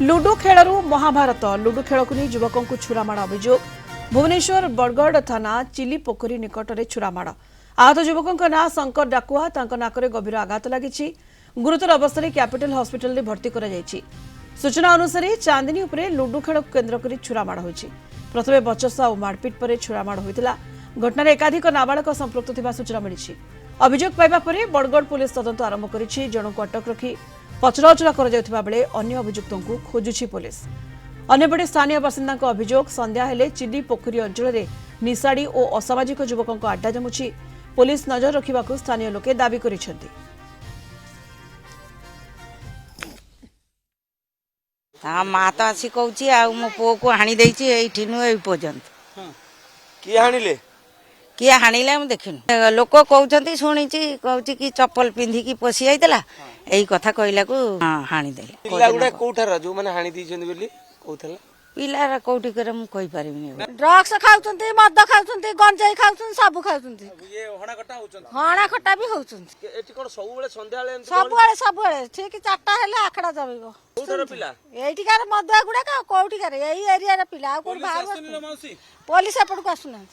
Ludo खेलू Mahabharat ludo खेल को नहीं युवकों को छुरामाड़ अभियोग भुवनेश्वर बरगढ़ थाना चिली पोखरी निकट में छुरामाड़ आहत युवकों ना शंकर डाकुआ नाकरे गभीर आघात लगी गुरुतर अवस्था कैपिटल हॉस्पिटल में भर्ती कर सूचना अनुसार चांदनी उपरे लुडो खेल केन्द्र कर छुरामाड़ होती प्रथमे बचसा और मारपिट पर छुरामाड़ होता घटना एकाधिक नाबालक संपृक्त थिबा सूचना मिली अभियोग पाइबा परे बरगढ़ पुलिस तदंत आरंभ करिछि जनक अटक रखी पचराउचरा कर जाउथिबा बेले अन्य अभियुक्तों को खोजुछि पुलिस अन्यपटे स्थानीय बासिंदा अभियोग संध्या हेले चिली पोखरी अंचल में निशाड़ी और असामाजिक युवकों आड्डा जमुछि पुलिस नजर रखिबाकू स्थानीय लोके दाबी करिसेंति। माँ तो आसी कहूँ आ मो पुओ को हाणी देछि एठी नु ए पर्यंत किए हाणिले किए हाणिले हम देखिनु लोक कहउछंती सुनिछि कहउछि कि चप्पल पिंधिकी पसी आइतला एई कथा कहला को हाणी देले पिला गुडा कोठारा जो माने हाणी दिछन बोली कहथला पिलारा कोठी करे मु कहि पारिबिनी ड्रग्स खाउछंती मद खाउछंती गंजाई खाउछंती सब खाउछंती ये हणा कटा होछन हणा खटा भी होउछंती एठी कोन सब बेले संध्या बेले सबुआले ठीक 4टा हेले आखड़ा जबिबो कोठारा पिला एठी कार मदुआ गुडा का कोठी कार एई एरिया रे पिला आ कोन बाहर पुलिस एपट को आसुना